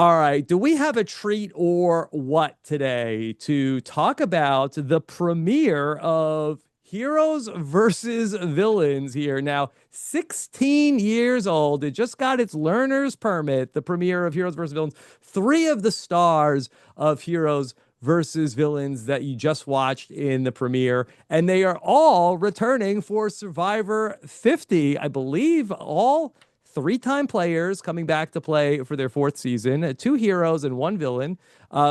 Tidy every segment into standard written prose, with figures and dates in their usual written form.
All right. Do we have a treat or what today to talk about the premiere of Heroes versus Villains here? Now, 16 years old. It just got its learner's permit, the premiere of Heroes versus Villains. Three of the stars of Heroes versus Villains that you just watched in the premiere, and they are all returning for Survivor 50. I believe all three-time players coming back to play for their fourth season, two heroes and one villain.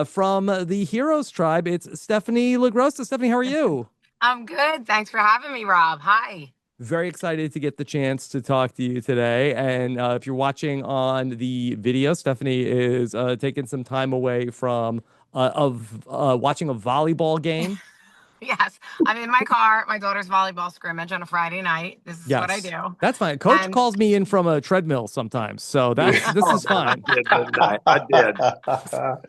From the Heroes tribe, it's Stephenie LaGrossa. Stephenie, how are you? I'm good. Thanks for having me, Rob. Hi. Very excited to get the chance to talk to you today. And if you're watching on the video, Stephenie is taking some time away from of watching a volleyball game. Yes, I'm in my car, my daughter's volleyball scrimmage on a Friday night. This is what I Yes, do. that's fine. Coach And calls me in from a treadmill sometimes, so that's this Oh, is I fine. did, didn't I? I did.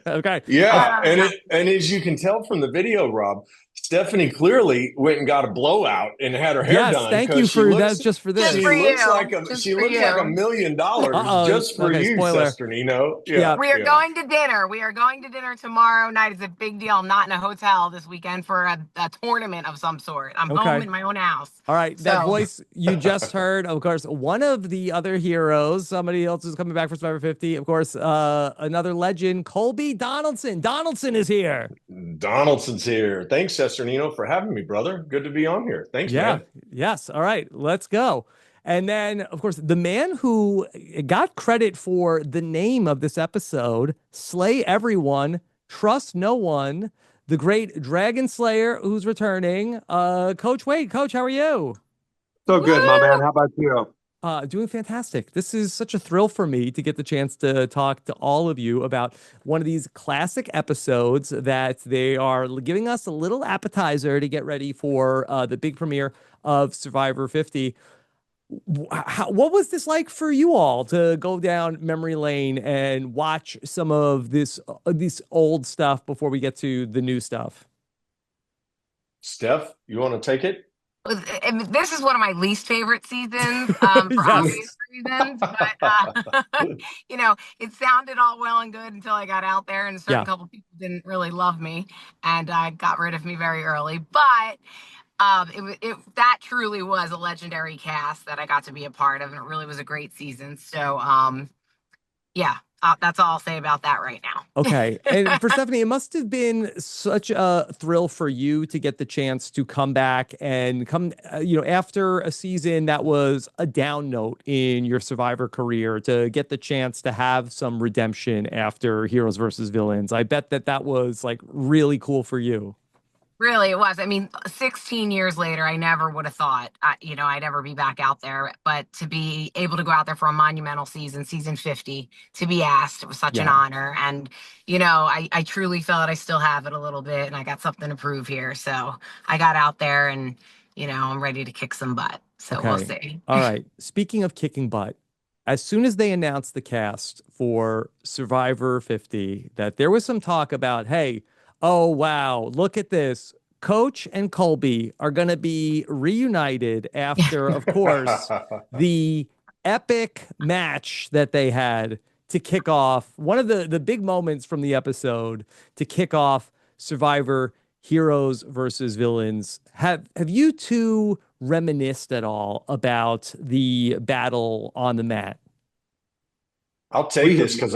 Okay. Yeah, and yeah, and as you can tell from the video, Rob, Stephenie clearly went and got a blowout and had her hair Yes, done thank you because for that. Just for just she for this. looks you. like a Just she for looks like $1 you. million Uh-oh. just for Okay, you, spoiler. Cesternino. Yeah, Yeah. We are yeah. going to dinner. We are going to dinner tomorrow night. It's a big deal. I'm not in a hotel this weekend for a tournament of some sort. I'm home Okay. in my own house. All right. That So, voice you just heard, of course, one of the other heroes, somebody else is coming back for Survivor 50. Of course, another legend, Colby Donaldson. Donaldson is here. Donaldson's here. Thanks, Cesternino, for having me, brother. Good to be on here. Thanks, Yeah. man. Yes. All right. Let's go. And then, of course, the man who got credit for the name of this episode, Slay Everyone, Trust No One, the great Dragonslayer who's returning. Coach Wade, Coach, how are you? So good, my man. woo! How about you? Doing fantastic. This is such a thrill for me to get the chance to talk to all of you about one of these classic episodes that they are giving us a little appetizer to get ready for the big premiere of Survivor 50. What was this like for you all to go down memory lane and watch some of this old stuff before we get to the new stuff? Steph, you want to take it? And this is one of my least favorite seasons, for obvious Yes. reasons. But it sounded all well and good until I got out there, and a certain Yeah. couple people didn't really love me and got rid of me very early. But that truly was a legendary cast that I got to be a part of, and it really was a great season. So, yeah, that's all I'll say about that right now. Okay. And for Stephenie, it must have been such a thrill for you to get the chance to come back and come, after a season that was a down note in your Survivor career, to get the chance to have some redemption after Heroes versus Villains. I bet that that was like really cool for you. Really, it was. I mean, 16 years later, I never would have thought, I'd ever be back out there. But to be able to go out there for a monumental season, season 50, to be asked, it was such an Yeah. honor. And, I truly felt I still have it a little bit, and I got something to prove here. So I got out there, and, I'm ready to kick some butt. So we'll Okay. see. All right. Speaking of kicking butt, as soon as they announced the cast for Survivor 50, that there was some talk about, hey, oh, wow, look at this. Coach and Colby are going to be reunited after, of course, the epic match that they had to kick off one of the big moments from the episode to kick off Survivor Heroes versus Villains. Have you two reminisced at all about the battle on the mat? I'll take We this because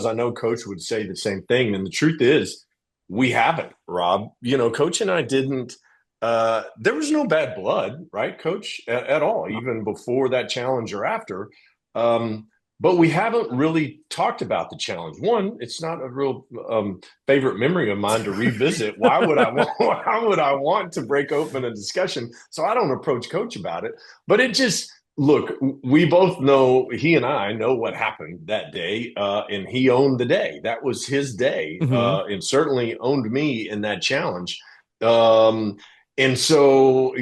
I know Coach would say the same thing, and the truth is, we haven't, Rob. Coach and I didn't. There was no bad blood, right, Coach, at all, even before that challenge or after. But we haven't really talked about the challenge. One, it's not a real favorite memory of mine to revisit. Why would I want? Why would I want to break open a discussion? So I don't approach Coach about it. But it just look. We both know, he and I know what happened that day, and he owned the day. That was his day, Hmm. and certainly owned me in that challenge. Um, and so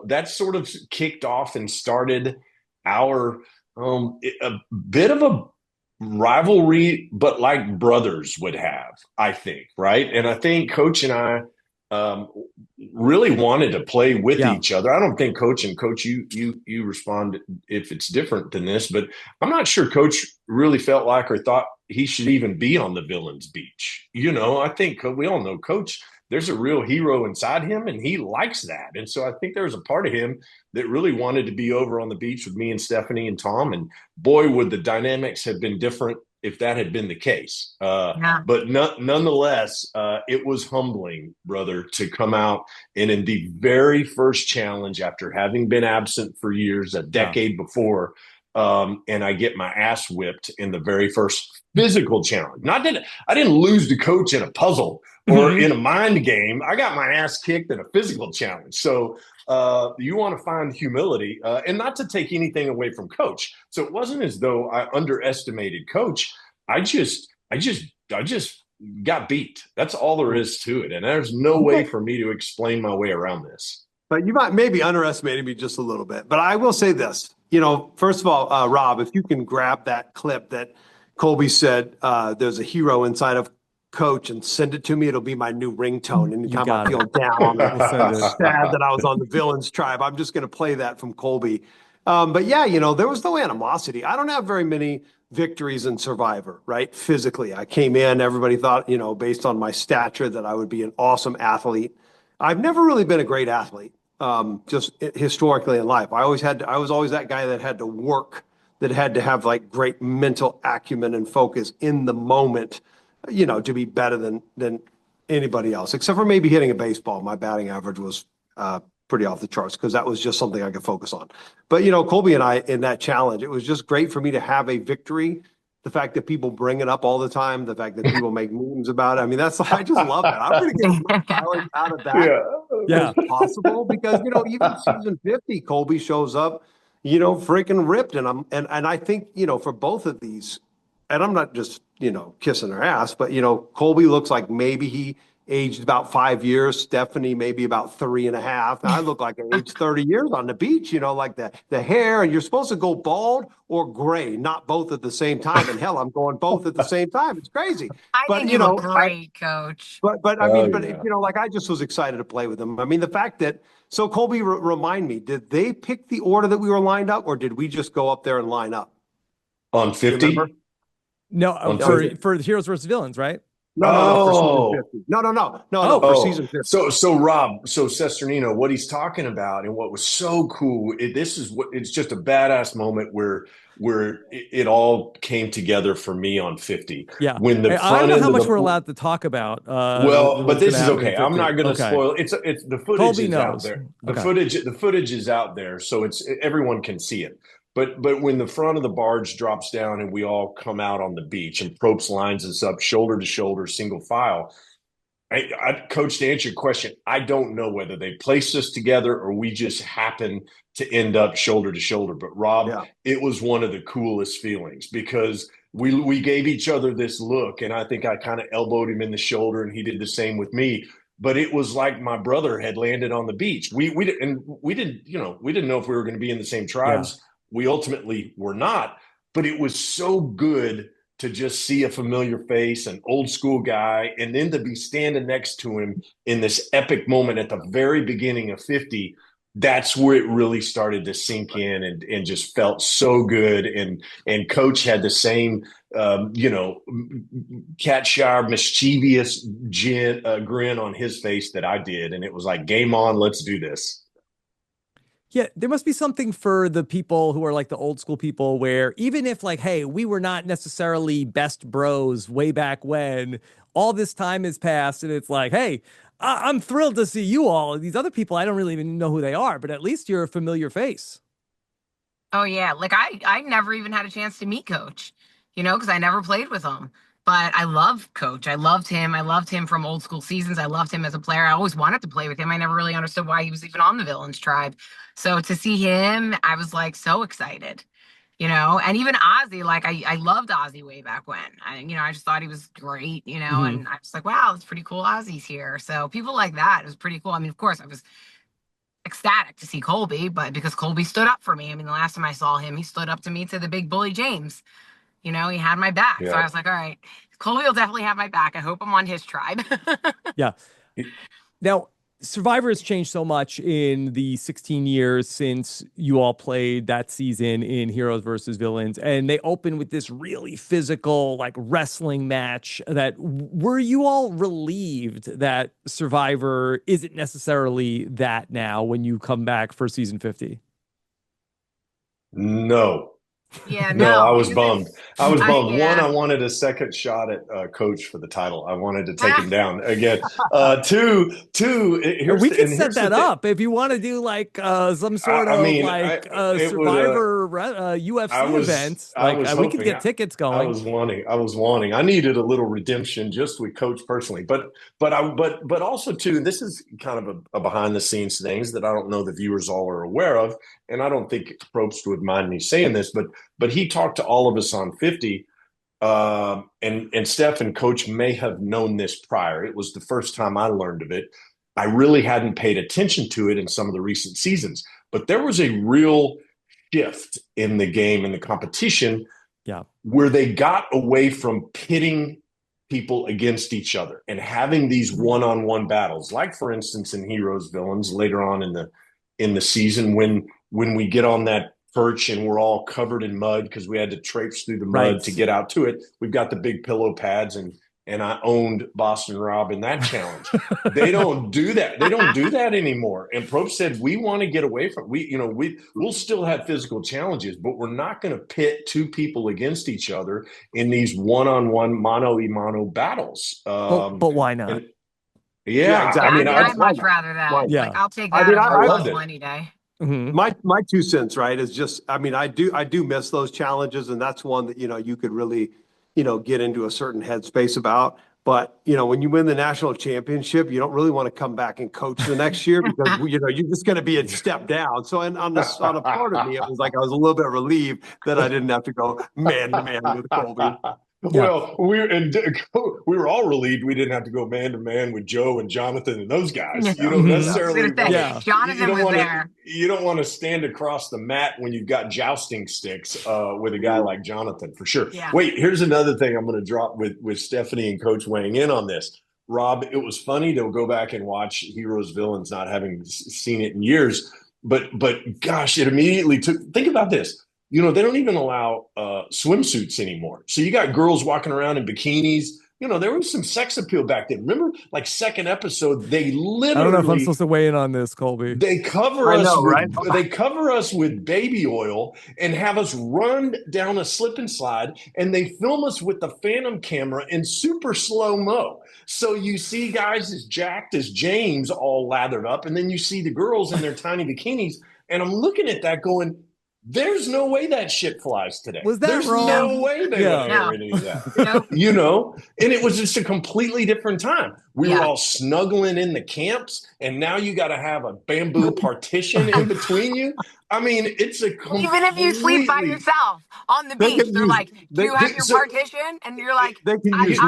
that sort of kicked off and started our a bit of a rivalry, but like brothers would have, I think, right? And I think Coach and I um, really wanted to play with Yeah. each other. I don't think Coach and Coach, you respond if it's different than this, but I'm not sure Coach really felt like or thought he should even be on the villain's beach. I think we all know Coach. There's a real hero inside him, and he likes that. And so I think there was a part of him that really wanted to be over on the beach with me and Stephenie and Tom. And boy, would the dynamics have been different if that had been the case. Yeah. But nonetheless, it was humbling, brother, to come out and in the very first challenge after having been absent for years, a decade before, and I get my ass whipped in the very first physical challenge. Not that I didn't lose to Coach in a puzzle or in a mind game. I got my ass kicked in a physical challenge. So you want to find humility and not to take anything away from Coach. So it wasn't as though I underestimated Coach. I just got beat. That's all there is to it. And there's no way for me to explain my way around this. But you might maybe underestimated me just a little bit. But I will say this, first of all, Rob, if you can grab that clip that Colby said, there's a hero inside of Coach and send it to me, it'll be my new ringtone. Anytime I feel down or sad that I was on the villains tribe, I'm just going to play that from Colby. But yeah, there was no animosity. I don't have very many victories in Survivor, right? Physically, I came in, everybody thought, based on my stature that I would be an awesome athlete. I've never really been a great athlete, just historically in life. I was always that guy that had to work, that had to have like great mental acumen and focus in the moment, to be better than anybody else, except for maybe hitting a baseball. My batting average was pretty off the charts because that was just something I could focus on. But, Colby and I in that challenge, it was just great for me to have a victory. The fact that people bring it up all the time, the fact that people make memes about it. I mean, I just love that. I'm going to get as much mileage out of that as possible because, even season 50, Colby shows up, freaking ripped. And I think, for both of these, and I'm not just, kissing her ass, but, Colby looks like maybe he aged about 5 years, Stephenie maybe about 3.5. And I look like I aged 30 years on the beach, like the hair, and you're supposed to go bald or gray, not both at the same time. And hell, I'm going both at the same time. It's crazy. I think you look great, Coach. But like I just was excited to play with him. I mean, the fact that, so Colby, remind me, did they pick the order that we were lined up, or did we just go up there and line up? On 50? No, for Heroes versus Villains, right? No, for season 50. No, for season 50. So Rob, Cesternino, what he's talking about and what was so cool, it's just a badass moment where it all came together for me on 50. Yeah. When the I don't know how much we're allowed to talk about. But this is okay. I'm not going to spoil it. It's the footage Colby is knows. out there. The footage is out there, so everyone can see it. But when the front of the barge drops down and we all come out on the beach and Probst lines us up shoulder to shoulder, single file, Coach, to answer your question, I don't know whether they placed us together or we just happened to end up shoulder to shoulder. But Rob, It was one of the coolest feelings because we gave each other this look, and I think I kind of elbowed him in the shoulder, and he did the same with me. But it was like my brother had landed on the beach. We didn't know if we were going to be in the same tribes. Yeah. We ultimately were not, but it was so good to just see a familiar face, an old school guy, and then to be standing next to him in this epic moment at the very beginning of 50. That's where it really started to sink in and just felt so good. And Coach had the same, cat-shy, mischievous grin on his face that I did. And it was like, game on, let's do this. Yeah, there must be something for the people who are like the old school people where even if like, hey, we were not necessarily best bros way back when, all this time has passed and it's like, hey, I'm thrilled to see you all. These other people, I don't really even know who they are, but at least you're a familiar face. Oh, yeah. Like I never even had a chance to meet Coach, because I never played with him. But I love Coach. I loved him. I loved him from old school seasons. I loved him as a player. I always wanted to play with him. I never really understood why he was even on the Villains tribe. So to see him, I was like so excited, and even Ozzy, like I loved Ozzy way back when. I just thought he was great, and I was like, wow, it's pretty cool. Ozzy's here. So people like that, it was pretty cool. I mean, of course, I was ecstatic to see Colby, but because Colby stood up for me. I mean, the last time I saw him, he stood up to me, to the big bully James. He had my back. Yeah. So I was like, all right, Colby will definitely have my back. I hope I'm on his tribe. Yeah. Now, Survivor has changed so much in the 16 years since you all played that season in Heroes versus Villains, and they opened with this really physical, like wrestling match. That were you all relieved that Survivor isn't necessarily that now when you come back for season 50? No. Yeah, No, I no, was because bummed. I was bummed. One, yeah. I wanted a second shot at Coach for the title. I wanted to take him down again. Two, We could set here's the that thing. up if you want to do like some sort I of mean, like it would. Survivor UFC I event. I Like was we could hoping. get tickets I going. was wanting. I needed a little redemption just with Coach personally, but also too. This is kind of a behind the scenes things that I don't know the viewers all are aware of, and I don't think Probst would mind me saying this, but he talked to all of us on 50. And Steph and Coach may have known this prior. It was the first time I learned of it. I really hadn't paid attention to it in some of the recent seasons, but there was a real shift in the game and the competition, where they got away from pitting people against each other and having these one-on-one battles, like for instance in Heroes Villains later on in the season when we get on that perch and we're all covered in mud because we had to traipse through the mud to get out to it. We've got the big pillow pads and I owned Boston Rob in that challenge. They don't do that. They don't do that anymore. And Probst said, we want to get away from we'll still have physical challenges, but we're not going to pit two people against each other in these one-on-one mano-a-mano battles. But why not? Yeah, exactly. I'd much rather that. Yeah. Like I'll take that over Puzzle any day. Mm-hmm. My 2 cents, right, is just, I mean, I do miss those challenges, and that's one that, you could really, get into a certain headspace about. But, when you win the national championship, you don't really want to come back and coach the next year because, you're just going to be a step down. So on a part of me, it was like I was a little bit relieved that I didn't have to go man to man with Colby. Well, we were all relieved we didn't have to go man to man with Joe and Jonathan and those guys. You don't necessarily. Jonathan was there. You don't want to stand across the mat when you've got jousting sticks with a guy like Jonathan, for sure. Yeah. Wait, here's another thing I'm going to drop with Stephenie and Coach weighing in on this. Rob, it was funny to go back and watch Heroes Villains, not having seen it in years, but gosh, it immediately took. Think about this. They don't even allow swimsuits anymore. So you got girls walking around in bikinis. There was some sex appeal back then. Remember, like second episode, they literally. I don't know if I'm supposed to weigh in on this, Colby. They cover They cover us with baby oil and have us run down a slip and slide, and they film us with the Phantom camera in super slow mo. So you see guys as jacked as James, all lathered up, and then you see the girls in their tiny bikinis, and I'm looking at that going, there's no way that shit flies today. Was that There's wrong? no way they would ever any of that. And it was just a completely different time. We were all snuggling in the camps, and now you got to have a bamboo partition in between you. I mean, it's a even if you sleep by yourself on the beach, they're like, "Do you have your partition?" And you're like, "I'm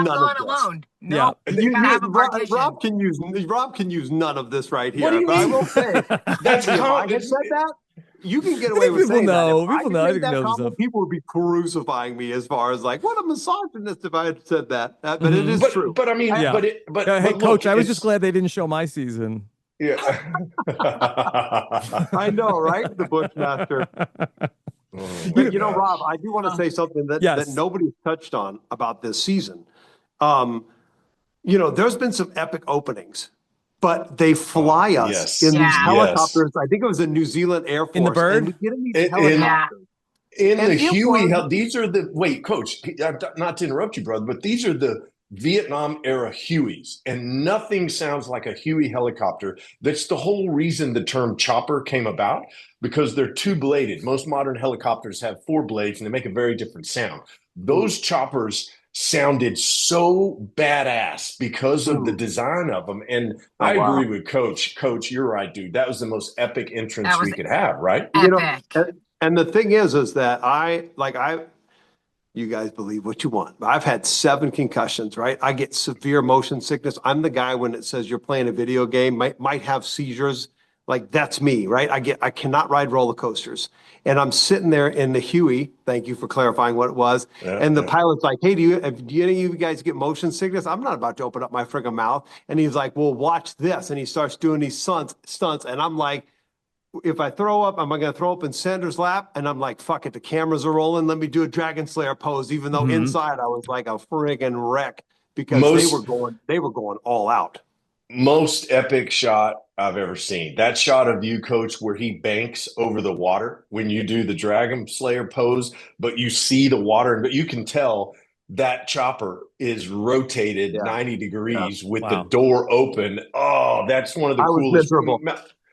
going alone." No, you gotta have a partition. Rob can use none of this right here. What do you mean? I will say that's if I had said that. You can get away with saying that. People would be crucifying me as far as like, what a misogynist if I had said that. But it is true. But I mean, hey, look, Coach, I was just glad they didn't show my season. Yeah. I know, right? The Bushmaster. But, Rob, I do want to say something that nobody's touched on about this season. There's been some epic openings. But they fly us in these helicopters. I think it was a New Zealand Air Force. In the Bird? And we get in these helicopters. In the Huey, these are the, wait, Coach, not to interrupt you, brother, but these are the Vietnam era Hueys, and nothing sounds like a Huey helicopter. That's the whole reason the term chopper came about, because they're two-bladed. Most modern helicopters have 4 blades, and they make a very different sound. Those choppers sounded so badass because of the design of them. And I agree with Coach. Coach, you're right, dude. That was the most epic entrance we could have, right? And the thing is that you guys believe what you want, but I've had 7 concussions, right? I get severe motion sickness. I'm the guy when it says you're playing a video game, might have seizures Like that's me, right? I cannot ride roller coasters. And I'm sitting there in the Huey. Thank you for clarifying what it was. Yeah, And the yeah. pilot's like, "Hey, do any of you guys get motion sickness?" I'm not about to open up my friggin' mouth. And he's like, "Well, watch this." And he starts doing these stunts. And I'm like, if I throw up, am I going to throw up in Sanders' lap? And I'm like, fuck it, the cameras are rolling. Let me do a Dragonslayer pose, even though inside I was like a friggin' wreck because Most they were going all out. most epic shot I've ever seen. That shot of you, Coach, where he banks over the water when you do the Dragon Slayer pose, but you see the water, but you can tell that chopper is rotated 90 degrees with the Wow. door open. Oh, that's one of the I was coolest. miserable.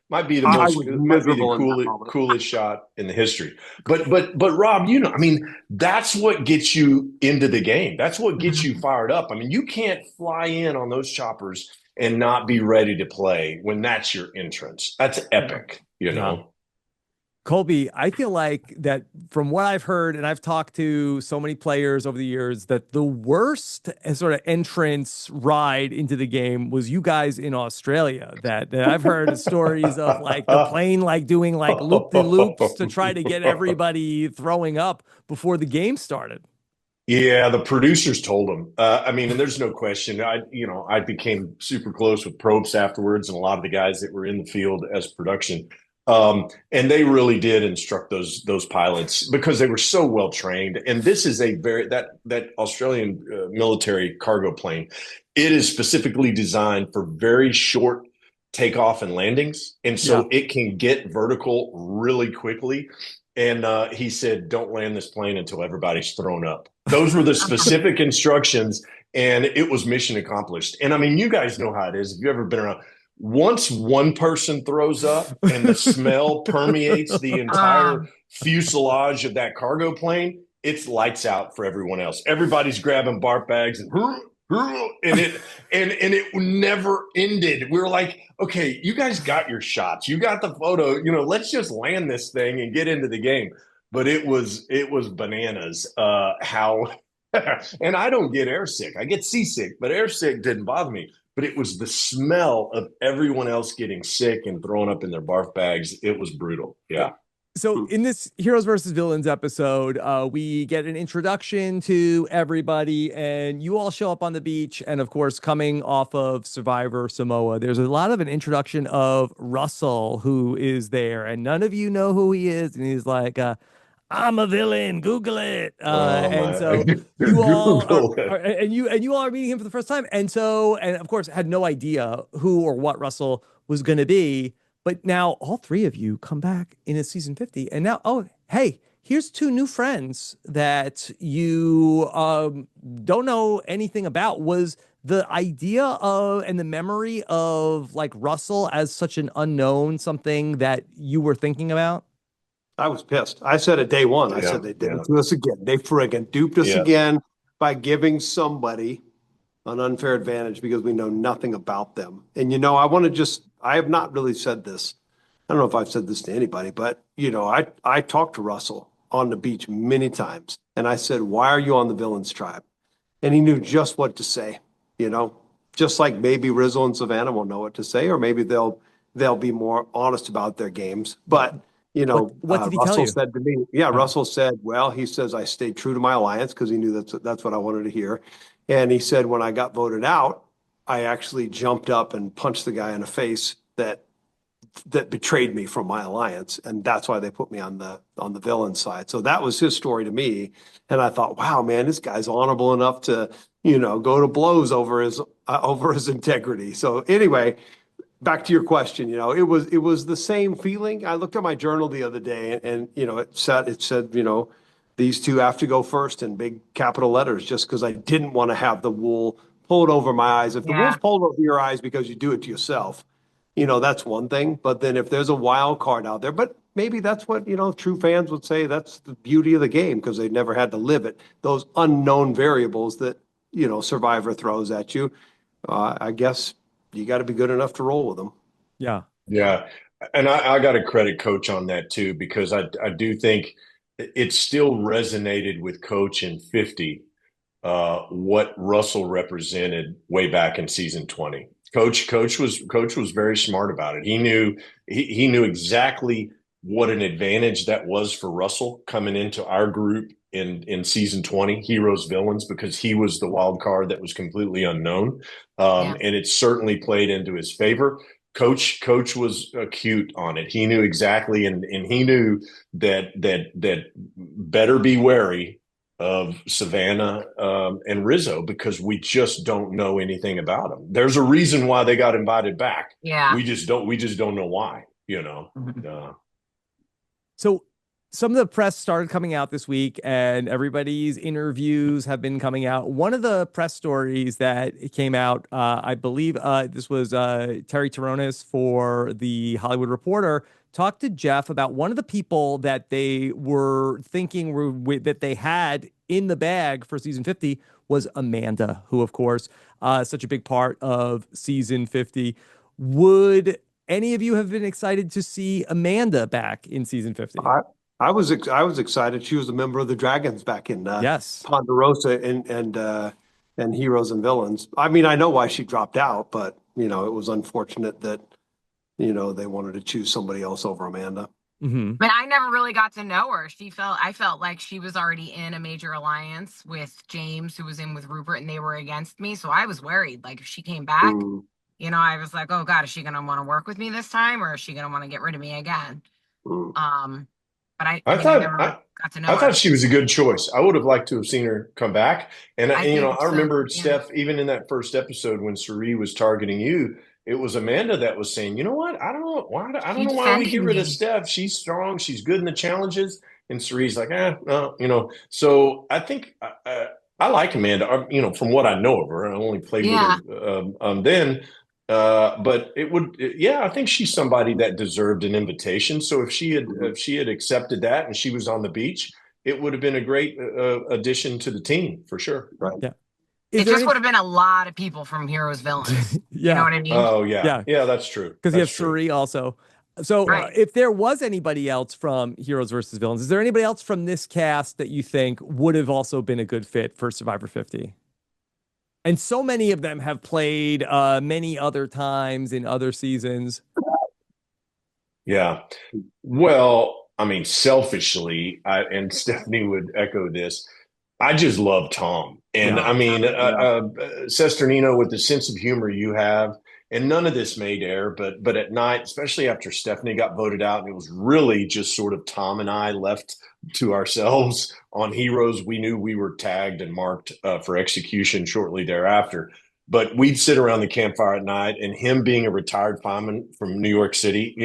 Might be the I most. was Might be the miserable in that moment. coolest shot in the history. But Rob, you know, I mean, that's what gets you into the game. That's what gets you fired up. I mean, you can't fly in on those choppers and not be ready to play when that's your entrance. That's epic, you know. Colby, I feel like that from what I've heard, and I've talked to so many players over the years, that the worst sort of entrance ride into the game was you guys in Australia. That I've heard stories of like the plane like doing like loop-de-loops to try to get everybody throwing up before the game started. Yeah, the producers told him. I mean, and there's no question. I became super close with Probst afterwards, and a lot of the guys that were in the field as production. And they really did instruct those pilots because they were so well trained. And this is a that Australian military cargo plane. It is specifically designed for very short takeoff and landings, and so it can get vertical really quickly. And he said, "Don't land this plane until everybody's thrown up." Those were the specific instructions, and it was mission accomplished. And I mean, you guys know how it is. If you've ever been around, once one person throws up and the smell permeates the entire fuselage of that cargo plane, it's lights out for everyone else. Everybody's grabbing barf bags and it never ended. We were like, okay, you guys got your shots, you got the photo, let's just land this thing and get into the game. But it was bananas. How and I don't get airsick. I get seasick, but airsick didn't bother me. But it was the smell of everyone else getting sick and throwing up in their barf bags. It was brutal. Yeah. So in this Heroes versus Villains episode, we get an introduction to everybody, and you all show up on the beach. And of course, coming off of Survivor Samoa, there's a lot of an introduction of Russell, who is there, and none of you know who he is. And he's like, I'm a villain. Google it. And so you all you all are meeting him for the first time, and of course had no idea who or what Russell was going to be. But now all three of you come back in a season 50, and now, oh, hey, here's two new friends that you don't know anything about. Was the idea of and the memory of like Russell as such an unknown something that you were thinking about? I was pissed. I said it day one. I said they did it to us again. They friggin' duped us again by giving somebody an unfair advantage because we know nothing about them. And, I have not really said this. I don't know if I've said this to anybody, but, I talked to Russell on the beach many times. And I said, why are you on the villains tribe? And he knew just what to say, just like maybe Rizzo and Savannah will know what to say, or maybe they'll be more honest about their games. But, what did he Russell tell you? said to me, Russell said, well, he says, I stayed true to my alliance because he knew that's what I wanted to hear. And he said, when I got voted out, I actually jumped up and punched the guy in the face that betrayed me from my alliance. And that's why they put me on the villain side. So that was his story to me. And I thought, wow, man, this guy's honorable enough to, go to blows over his integrity. So anyway, back to your question, it was the same feeling. I looked at my journal the other day and it said, these two have to go first in big capital letters, just because I didn't want to have the wool pulled over my eyes. If the wool's pulled over your eyes because you do it to yourself, that's one thing. But then if there's a wild card out there, but maybe that's what, true fans would say, that's the beauty of the game, because they've never had to live it. Those unknown variables that, Survivor throws at you, I guess you got to be good enough to roll with them. Yeah. Yeah. And I got to credit Coach on that too, because I do think it still resonated with Coach in 50, what Russell represented way back in season 20. Coach was very smart about it. He knew exactly what an advantage that was for Russell coming into our group in season 20, Heroes Villains, because he was the wild card that was completely unknown. And it certainly played into his favor. Coach was acute on it. He knew exactly, and he knew that better be wary of Savannah and Rizzo, because we just don't know anything about them. There's a reason why they got invited back. Yeah. We just don't know why, So some of the press started coming out this week, and everybody's interviews have been coming out. One of the press stories that came out, I believe this was Terry Taronis for the Hollywood Reporter, talked to Jeff about one of the people that they were thinking that they had in the bag for season 50 was Amanda, who, of course, such a big part of season 50. Would any of you have been excited to see Amanda back in season 50? I was excited. She was a member of the Dragons back in Yes. Ponderosa and Heroes and Villains. I mean, I know why she dropped out, but it was unfortunate that they wanted to choose somebody else over Amanda. Mm-hmm. But I never really got to know her. I felt like she was already in a major alliance with James, who was in with Rupert, and they were against me. So I was worried. Like, if she came back, I was like, oh God, is she going to want to work with me this time, or is she going to want to get rid of me again? But I never got to know her. I thought she was a good choice. I would have liked to have seen her come back. And I remember Steph, even in that first episode when Suri was targeting you, it was Amanda that was saying, you know what? I don't know why we get rid of Steph. She's strong. She's good in the challenges. And Suri's like, no. So I think I like Amanda, from what I know of her. I only played with her then. But I think she's somebody that deserved an invitation. So if she had accepted that and she was on the beach, it would have been a great addition to the team for sure. Right. Yeah. It just would have been a lot of people from Heroes Villains. You know what I mean? Oh yeah. Yeah, that's true. Because you have Suri also. So if there was anybody else from Heroes versus Villains, is there anybody else from this cast that you think would have also been a good fit for Survivor 50? And so many of them have played many other times in other seasons. Yeah. Well, I mean, selfishly, and Stephenie would echo this, I just love Tom. And Cesternino, with the sense of humor you have, and none of this made air, but at night, especially after Stephenie got voted out, and it was really just sort of Tom and I left to ourselves on Heroes. We knew we were tagged and marked for execution shortly thereafter. But we'd sit around the campfire at night, and him being a retired fireman from New York City,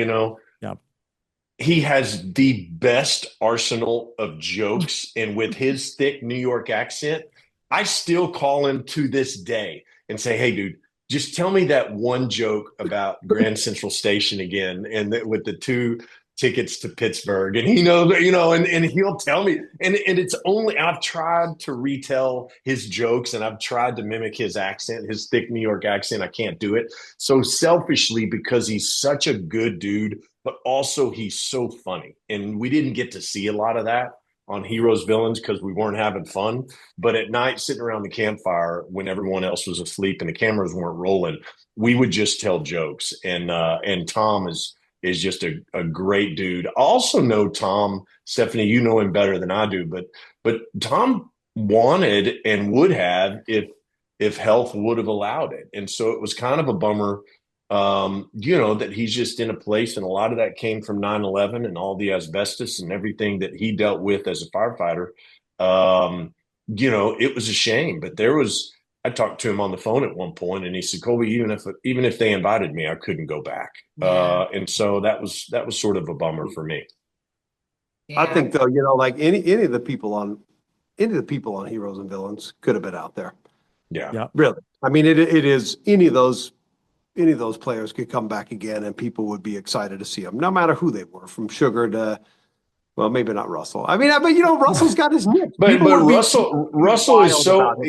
he has the best arsenal of jokes. And with his thick New York accent, I still call him to this day and say, hey, dude, just tell me that one joke about Grand Central Station again, and with the 2 tickets to Pittsburgh. And he knows, and he'll tell me. And it's only, I've tried to retell his jokes, and I've tried to mimic his accent, his thick New York accent. I can't do it. So selfishly, because he's such a good dude, but also he's so funny. And we didn't get to see a lot of that on Heroes Villains because we weren't having fun. But at night, sitting around the campfire when everyone else was asleep and the cameras weren't rolling, we would just tell jokes. And Tom is just a great dude. I also know Tom, Stephenie, you know him better than I do, but Tom wanted and would have if health would have allowed it. And so it was kind of a bummer, that he's just in a place, and a lot of that came from 9/11 and all the asbestos and everything that he dealt with as a firefighter. It was a shame, but I talked to him on the phone at one point, and he said, Colby, even if they invited me, I couldn't go back. And so that was sort of a bummer for me. Yeah. I think though, like any of the people on Heroes and Villains could have been out there. Yeah. Really. I mean, it is any of those players could come back again, and people would be excited to see them, no matter who they were, from Sugar to, well, maybe not Russell. I mean, Russell's got his niche. But Russell is so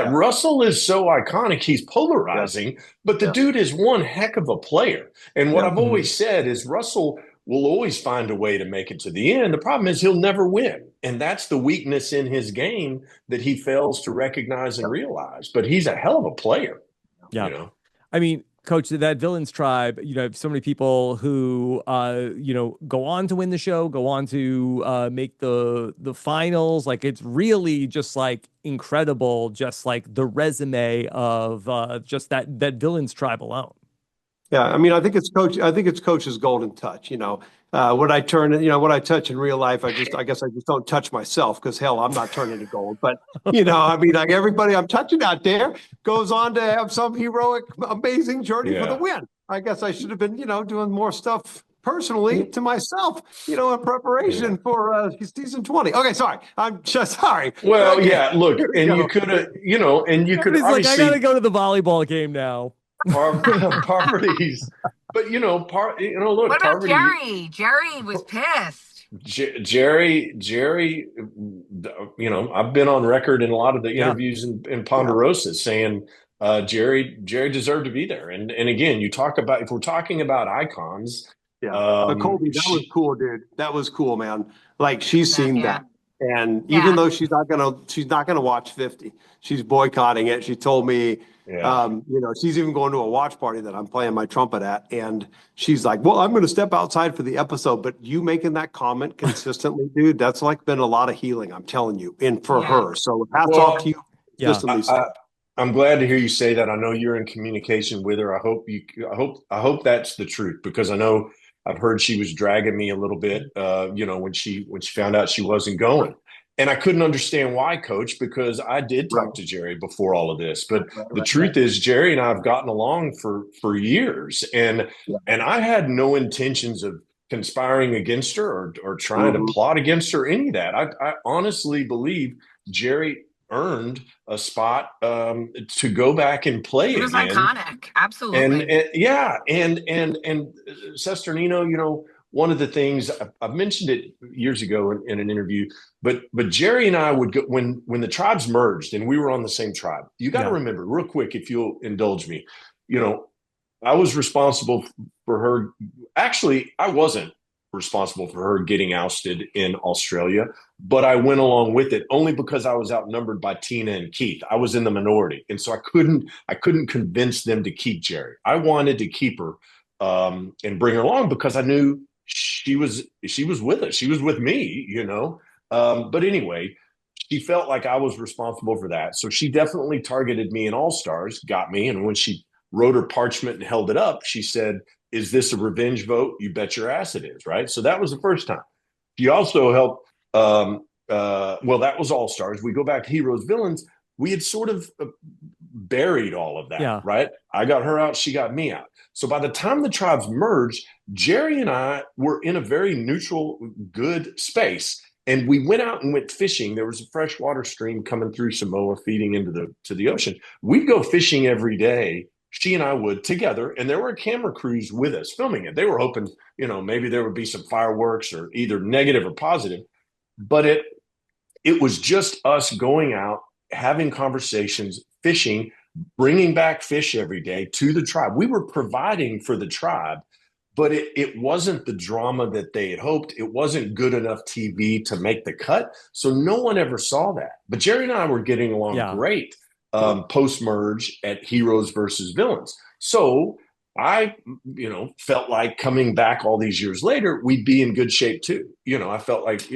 Russell is so iconic. He's polarizing, but the dude is one heck of a player. And what I've always said is Russell will always find a way to make it to the end. The problem is he'll never win, and that's the weakness in his game that he fails to recognize and realize. But he's a hell of a player. Yeah, I mean, Coach, that Villains Tribe, so many people who, go on to win the show, go on to make the finals. Like, it's really just like incredible, just like the resume of just that Villains Tribe alone. Yeah, I mean, I think it's Coach's golden touch. What I touch in real life, I guess I just don't touch myself because hell, I'm not turning to gold. But I mean, like everybody I'm touching out there goes on to have some heroic, amazing journey for the win. I guess I should have been, doing more stuff personally to myself, in preparation for season 20. Okay, sorry, I'm just sorry. Well, Okay. yeah, look, and you could have, and you could He's like, I obviously gotta go to the volleyball game now. Parvati's, but look, What about Parvati, Jerri? Jerri was pissed. Jerri, I've been on record in a lot of the interviews in Ponderosa saying Jerri deserved to be there. And again, if we're talking about icons, but Colby, that was cool, dude. That was cool, man. Like she's seen that. And even though she's not gonna watch 50, she's boycotting it. She told me, she's even going to a watch party that I'm playing my trumpet at, and she's like, "Well, I'm going to step outside for the episode." But you making that comment consistently, dude, that's like been a lot of healing. I'm telling you, and for her. So hats off to you. I'm glad to hear you say that. I know you're in communication with her. I hope that's the truth, because I know I've heard she was dragging me a little bit, when she found out she wasn't going. And I couldn't understand why, Coach, because I did talk to Jerri before all of this. But the truth is, Jerri and I have gotten along for years. And I had no intentions of conspiring against her or trying to plot against her, any of that. I honestly believe Jerri earned a spot to go back and play again. It was iconic. Absolutely. And Cesternino, one of the things I've mentioned it years ago in an interview, but Jerri and I would go when the tribes merged and we were on the same tribe. You got to remember real quick, if you'll indulge me, I was responsible for her. Actually, I wasn't responsible for her getting ousted in Australia, but I went along with it only because I was outnumbered by Tina and Keith. I was in the minority, and so I couldn't convince them to keep Jerri. I wanted to keep her and bring her along because I knew she was with us. She was with me, But anyway, she felt like I was responsible for that, so she definitely targeted me in All Stars, got me, and when she wrote her parchment and held it up, she said, "Is this a revenge vote? You bet your ass it is," right? So that was the first time. She also helped, that was All Stars. We go back to Heroes, Villains. We had sort of buried all of that, right? I got her out, she got me out. So by the time the tribes merged, Jerri and I were in a very neutral, good space. And we went out and went fishing. There was a freshwater stream coming through Samoa, feeding into the ocean. We'd go fishing every day. She and I would together, and there were camera crews with us filming it. They were hoping, maybe there would be some fireworks or either negative or positive, but it was just us going out, having conversations, fishing, bringing back fish every day to the tribe. We were providing for the tribe, but it wasn't the drama that they had hoped. It wasn't good enough TV to make the cut, so no one ever saw that. But Jerri and I were getting along great. Post-merge at Heroes versus Villains. So I, felt like coming back all these years later, we'd be in good shape too. I felt like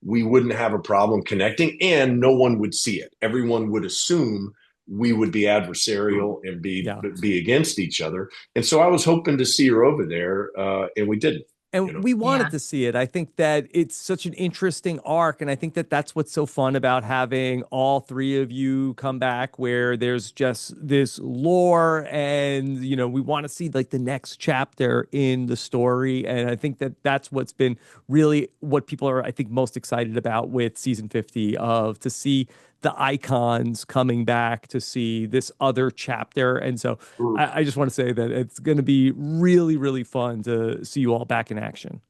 we wouldn't have a problem connecting and no one would see it. Everyone would assume we would be adversarial and be against each other. And so I was hoping to see her over there, and we didn't. And we wanted to see it. I think that it's such an interesting arc. And I think that that's what's so fun about having all three of you come back, where there's just this lore and, we want to see like the next chapter in the story. And I think that that's what's been really what people are, I think, most excited about with season 50 to see the icons coming back, to see this other chapter. And so I just want to say that it's going to be really, really fun to see you all back in action.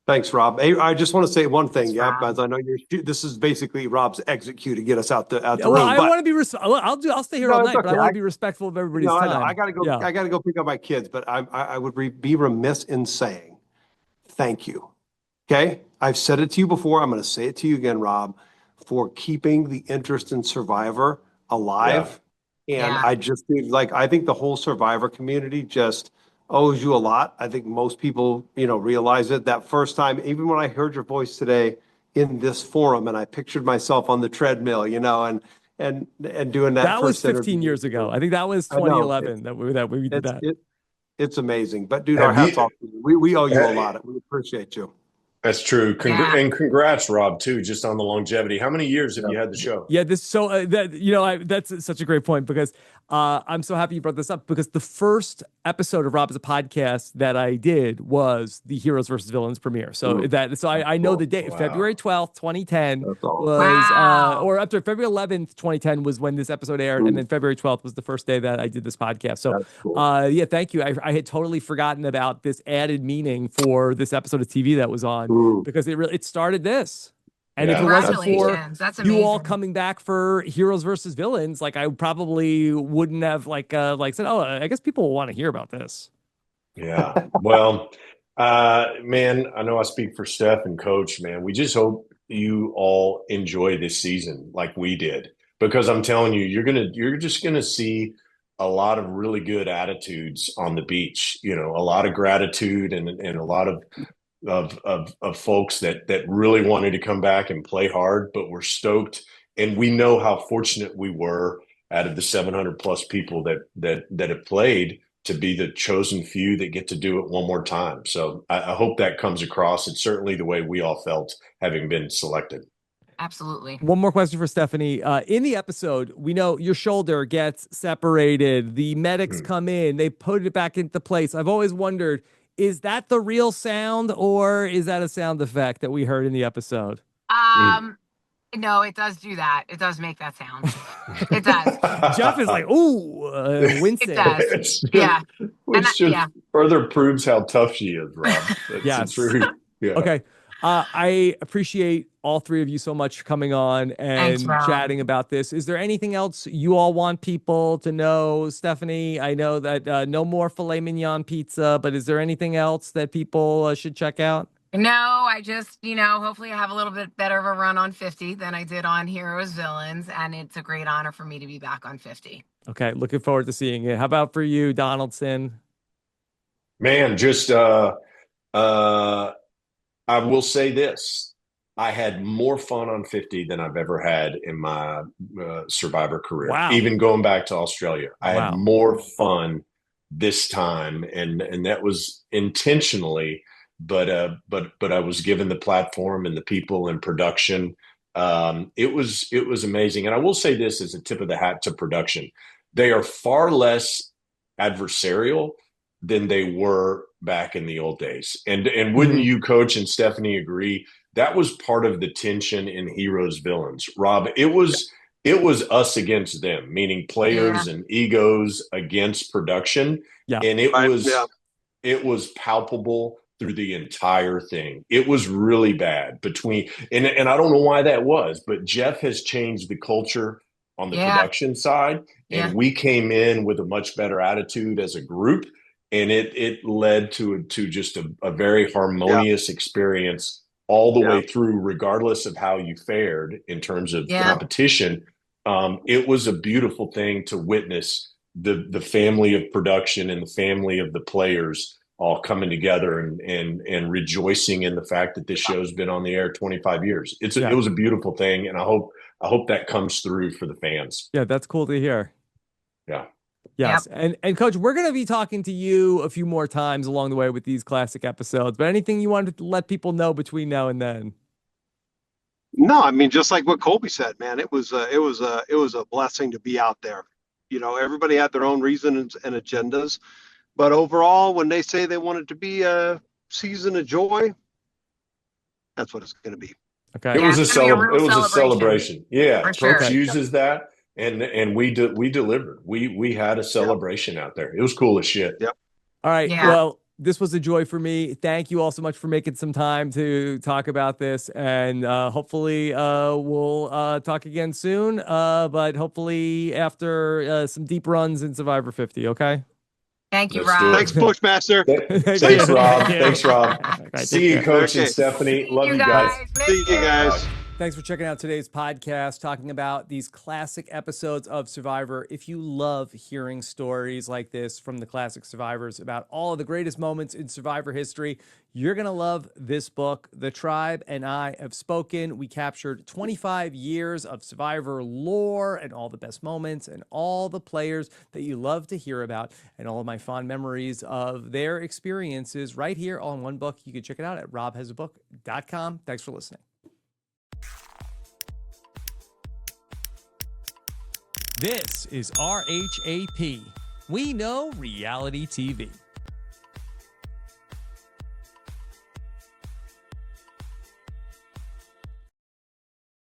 Thanks, Rob. Hey, I just want to say one thing, because I know this is basically Rob's exit cue to get us out the room. I want to be I'll stay here all night, but I want to be respectful of everybody's time. I gotta go. I gotta go pick up my kids, but I would be remiss in saying thank you. Okay, I've said it to you before. I'm going to say it to you again, Rob, for keeping the interest in Survivor alive And Yeah. I just think, like, I think the whole Survivor community just owes you a lot. I think most people, realize it. That first time, even when I heard your voice today in this forum, and I pictured myself on the treadmill, and doing that That was first 15 interview. years ago. I think that was I know 2011 that we did it's that. it's amazing. But dude, our Have hats you? off to you. We owe you a lot. We appreciate you. That's true. Yeah. And congrats, Rob, too, just on the longevity. How many years have Yeah. you had the show? Yeah, that's such a great point because I'm so happy you brought this up because the first episode of Rob as a podcast that I did was the Heroes versus Villains premiere. So I know the date, Wow. February 12th, 2010 That's awesome. was Wow. or after February 11th, 2010 was when this episode aired, and then February 12th was the first day that I did this podcast. So That's cool. yeah, thank you. I had totally forgotten about this added meaning for this episode of TV that was on because it started this. And if it wasn't for Congratulations. That's amazing. you all coming back for Heroes versus Villains, like I probably wouldn't have said, oh, I guess people will want to hear about this. Yeah. Well, man, I know I speak for Steph and Coach, man. We just hope you all enjoy this season like we did. Because I'm telling you, you're just gonna see a lot of really good attitudes on the beach, a lot of gratitude and a lot of folks that really wanted to come back and play hard, but we're stoked. And we know how fortunate we were out of the 700 plus people that have played to be the chosen few that get to do it one more time. So I hope that comes across. It's certainly the way we all felt having been selected. Absolutely. One more question for Stephenie. In the episode, we know your shoulder gets separated. The medics come in. They put it back into place. I've always wondered, is that the real sound or is that a sound effect that we heard in the episode? No, it does do that. It does make that sound. It does. Jeff is like, ooh, wincing. It does. Yeah. Which just further proves how tough she is, Rob. Yes. True. Yeah. Okay. I appreciate all three of you so much for coming on and chatting about this. Is there anything else you all want people to know? Stephenie, I know that no more filet mignon pizza, but is there anything else that people should check out? No, I just, hopefully I have a little bit better of a run on 50 than I did on Heroes Villains, and it's a great honor for me to be back on 50. Okay, looking forward to seeing it. How about for you, Donaldson? Man, just I will say this. I had more fun on 50 than I've ever had in my Survivor career. Wow. Even going back to Australia. I had more fun this time, and that was intentionally, but I was given the platform and the people and production. It was amazing. And I will say this as a tip of the hat to production. They are far less adversarial than they were back in the old days. And wouldn't you, Coach and Stephenie, agree? That was part of the tension in Heroes Villains. Rob, it was us against them, meaning players and egos against production. Yeah. And it was palpable through the entire thing. It was really bad between, and I don't know why that was, but Jeff has changed the culture on the production side. And we came in with a much better attitude as a group. And it led to just a very harmonious experience all the way through, regardless of how you fared in terms of competition. It was a beautiful thing to witness the family of production and the family of the players all coming together and rejoicing in the fact that this show's been on the air 25 years. It was a beautiful thing, and I hope that comes through for the fans. Yeah, that's cool to hear. Yeah. Yes. Yep. And Coach, we're going to be talking to you a few more times along the way with these classic episodes, but anything you wanted to let people know between now and then? No, I mean, just like what Colby said, man, it was a blessing to be out there. Everybody had their own reasons and agendas, but overall, when they say they want it to be a season of joy, that's what it's going to be. Okay. It was a celebration. Yeah. Coach uses that. And we delivered. We had a celebration out there. It was cool as shit. Yep. All right. Yeah. Well, this was a joy for me. Thank you all so much for making some time to talk about this. And hopefully we'll talk again soon. But hopefully after some deep runs in Survivor 50. Okay. Thank you, Rob. Thanks, Bushmaster. Thanks, Rob. Thanks, Rob. Right, see you, Coach and Stephenie. Love you guys. See you guys. Thanks for checking out today's podcast, talking about these classic episodes of Survivor. If you love hearing stories like this from the classic survivors about all of the greatest moments in Survivor history, you're going to love this book. The Tribe and I Have Spoken. We captured 25 years of Survivor lore and all the best moments and all the players that you love to hear about and all of my fond memories of their experiences right here all in one book. You can check it out at robhasabook.com. Thanks for listening. This is RHAP. We know reality TV.